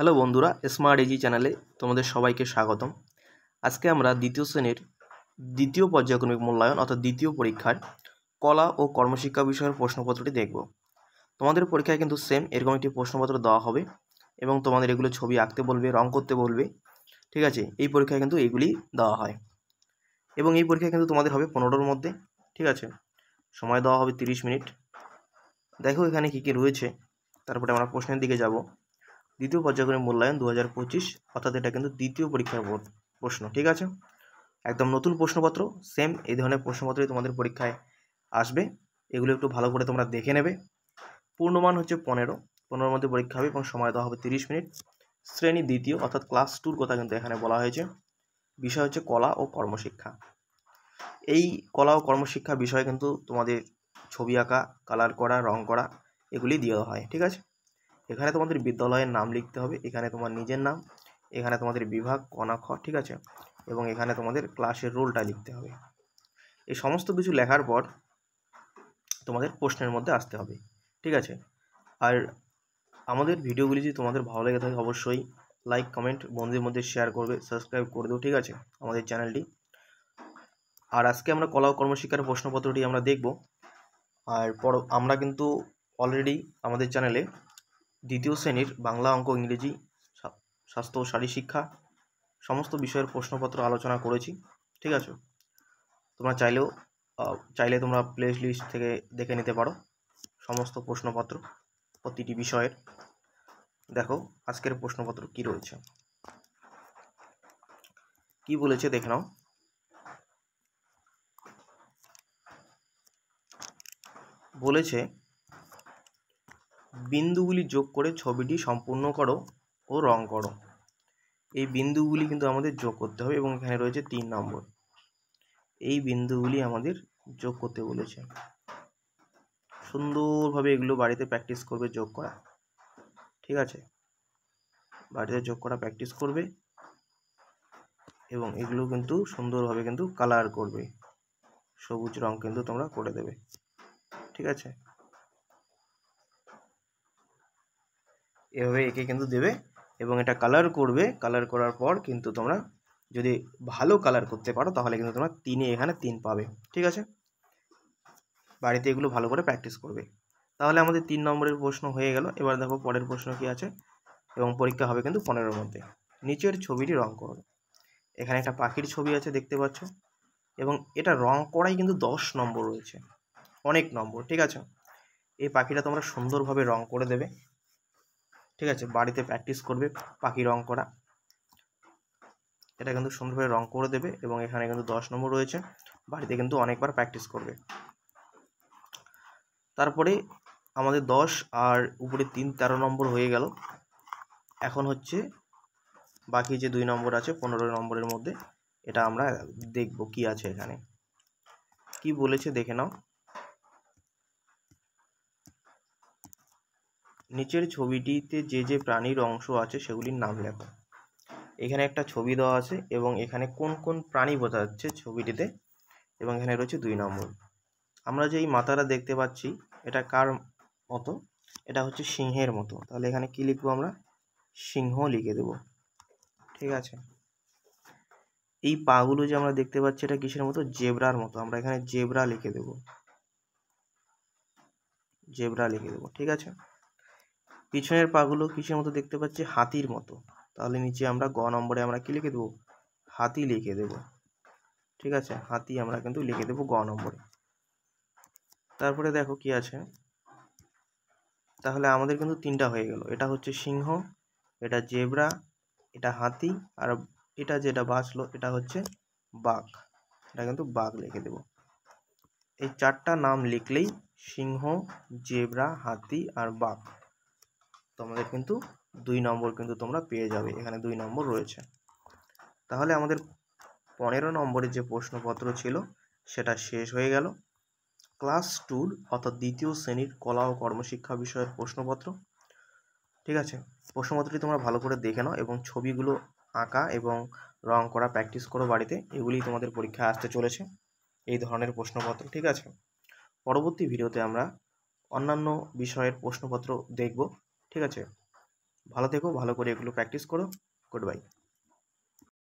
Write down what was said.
Hello বন্ধুরা, smart easy চ্যানেলে তোমাদের সবাইকে স্বাগতম। আজকে আমরা দ্বিতীয় শ্রেণীর দ্বিতীয় পর্যায়ক্রমিক মূল্যায়ন অর্থাৎ দ্বিতীয় পরীক্ষার কলা ও কর্মশিক্ষা বিষয়ের প্রশ্নপত্রটি দেখব। তোমাদের পরীক্ষায় কিন্তু সেম এরকম একটি প্রশ্নপত্র দেওয়া হবে এবং তোমাদের এগুলো ছবি আঁকতে বলবে, রং করতে বলবে। ঠিক আছে, এই পরীক্ষায় কিন্তু এইগুলি দেওয়া হয় এবং এই পরীক্ষায় কিন্তু তোমাদের হবে 15টার মধ্যে। ঠিক আছে, সময় দেওয়া হবে 30 মিনিট। দেখো এখানে কী কী রয়েছে, তারপরে আমরা প্রশ্নের দিকে যাব। দ্বিতীয় পর্যায়ক্রমিক মূল্যায়ন 2025, অর্থাৎ এটা কিন্তু দ্বিতীয় পরীক্ষার প্রশ্ন। ঠিক আছে, একদম নতুন প্রশ্নপত্র, সেম এই ধরনের প্রশ্নপত্রই তোমাদের পরীক্ষায় আসবে। এগুলো একটু ভালো করে তোমরা দেখে নেবে। পূর্ণমান হচ্ছে 15 মধ্যে পরীক্ষা হবে এবং সময় দেওয়া হবে 30 মিনিট। শ্রেণী দ্বিতীয় অর্থাৎ ক্লাস 2র কথা কিন্তু এখানে বলা হয়েছে। বিষয় হচ্ছে কলা ও কর্মশিক্ষা। এই কলা ও কর্মশিক্ষা বিষয়ে কিন্তু তোমাদের ছবি আঁকা, কালার করা, রং করা এগুলি দেওয়া হয়। ঠিক আছে, এখানে তোমাদের বিদ্যালয়ের নাম লিখতে হবে, এখানে তোমার নিজের নাম, এখানে তোমাদের বিভাগ ক, ঠিক আছে, এবং এখানে তোমাদের ক্লাসের রোলটা লিখতে হবে। এই সমস্ত কিছু লেখার পর তোমাদের প্রশ্নের মধ্যে আসতে হবে। ঠিক আছে, আর আমাদের ভিডিওগুলি যদি তোমাদের ভালো লেগে থাকে অবশ্যই লাইক, কমেন্ট, বন্ধুদের মধ্যে শেয়ার করবে, সাবস্ক্রাইব করে দেবো। ঠিক আছে, আমাদের চ্যানেলটি। আর আজকে আমরা কলা ও কর্মশিক্ষার প্রশ্নপত্রটি আমরা দেখব। আর আমরা কিন্তু অলরেডি আমাদের চ্যানেলে দ্বিতীয় শ্রেণীর বাংলা, অঙ্ক, ইংরেজি, স্বাস্থ্য ও শারীরশিক্ষা সমস্ত বিষয়ের প্রশ্নপত্র আলোচনা করেছি। ঠিক আছে, তোমরা চাইলে তোমরা প্লে লিস্ট থেকে দেখে নিতে পারো সমস্ত প্রশ্নপত্র প্রতিটি বিষয়ের। দেখো আজকের প্রশ্নপত্র কি রয়েছে, কি বলেছে দেখে নাও। বলেছে বিন্দুগুলি যোগ করে ছবিটি সম্পূর্ণ করো ও রং করো। এই বিন্দুগুলি কিন্তু আমাদের যোগ করতে হবে এবং এখানে রয়েছে 3 নম্বর। এই বিন্দুগুলি আমাদের যোগ করতে বলেছে। সুন্দরভাবে এগুলো বাড়িতে প্র্যাকটিস করবে যোগ করা। ঠিক আছে, বাড়িতে যোগ করা প্র্যাকটিস করবে এবং এগুলো কিন্তু সুন্দরভাবে কিন্তু কালার করবে, সবুজ রং কিন্তু তোমরা করে দেবে। ঠিক আছে, এভাবে একে কিন্তু দেবে এবং এটা কালার করবে। কালার করার পর কিন্তু তোমরা যদি ভালো কালার করতে পারো তাহলে কিন্তু তোমরা 3-এ এখানে 3 পাবে। ঠিক আছে, বাড়িতে এগুলো ভালো করে প্র্যাকটিস করবে। তাহলে আমাদের 3 নম্বরের প্রশ্ন হয়ে গেল। এবার দেখো পরের প্রশ্ন কি আছে, এবং পরীক্ষা হবে কিন্তু 15-এর মধ্যে। নিচের ছবিটি রং করো। এখানে একটা পাখির ছবি আছে দেখতে পাচ্ছ এবং এটা রং করাই কিন্তু 10 নম্বর রয়েছে, অনেক নম্বর। ঠিক আছে, এই পাখিটা তোমরা সুন্দরভাবে রং করে দেবে। ঠিক আছে, বাড়িতে প্র্যাকটিস করবে পাখি রং করা। এটা কিন্তু সুন্দরভাবে রং করে দেবে এবং এখানে কিন্তু 10 নম্বর রয়েছে, বাড়িতে কিন্তু অনেকবার প্র্যাকটিস করবে। তারপরে আমাদের 10 আর উপরে 3, 13 নম্বর হয়ে গেল। এখন হচ্ছে বাকি যে 2 নম্বর আছে 15 নম্বরের মধ্যে, এটা আমরা দেখব কি আছে এখানে, কি বলেছে দেখে নাও। নিচের ছবিটিতে যে যে প্রাণীর অংশ আছে সেগুলির নাম লেখো। এখানে একটা ছবি দেওয়া আছে এবং এখানে কোন কোন প্রাণী বোঝা যাচ্ছে ছবিটিতে, এবং এখানে রয়েছে 2 নম্বর। আমরা যে এই মাথাটা দেখতে পাচ্ছি এটা কার মতো, এটা হচ্ছে সিংহের মতো। তাহলে এখানে কি লিখবো আমরা, সিংহ লিখে দেব। ঠিক আছে, এই পাগুলো যে আমরা দেখতে পাচ্ছি এটা কিসের মতো, জেব্রার মতো। আমরা এখানে জেব্রা লিখে দেব, জেব্রা লিখে দেব। ঠিক আছে, পিছনের পাগুলো কিসের মতো দেখতে পাচ্ছি, হাতির মতো। তাহলে নিচে আমরা গ নম্বরে আমরা কি লিখে দেবো, হাতি লিখে দেব। ঠিক আছে, হাতি আমরা কিন্তু লিখে দেব গ নম্বরে। তারপরে দেখো কি আছে, তাহলে আমাদের কিন্তু 3টা হয়ে গেল। এটা হচ্ছে সিংহ, এটা জেব্রা, এটা হাতি, আর এটা যেটা বাঁচলো এটা হচ্ছে বাঘ। এটা কিন্তু বাঘ লিখে দেব। এই 4টা নাম লিখলেই সিংহ, জেব্রা, হাতি আর বাঘ তোমাদের কিন্তু 2 নম্বর কিন্তু তোমরা পেয়ে যাবে। এখানে 2 নম্বর রয়েছে। তাহলে আমাদের 15 নম্বরের যে প্রশ্নপত্র ছিল সেটা শেষ হয়ে গেল। ক্লাস 2 অর্থাৎ দ্বিতীয় শ্রেণীর কলা ও কর্মশিক্ষা বিষয়ের প্রশ্নপত্র। ঠিক আছে, প্রশ্নপত্রটি তোমরা ভালো করে দেখে নাও এবং ছবিগুলো আঁকা এবং রং করা প্র্যাকটিস করো বাড়িতে। এগুলি তোমাদের পরীক্ষায় আসতে চলেছে, এই ধরনের প্রশ্নপত্র। ঠিক আছে, পরবর্তী ভিডিওতে আমরা অন্যান্য বিষয়ের প্রশ্নপত্র দেখব। ঠিক আছে, ভালো থেকো, ভালো করে এগুলো প্র্যাকটিস করো। Good bye.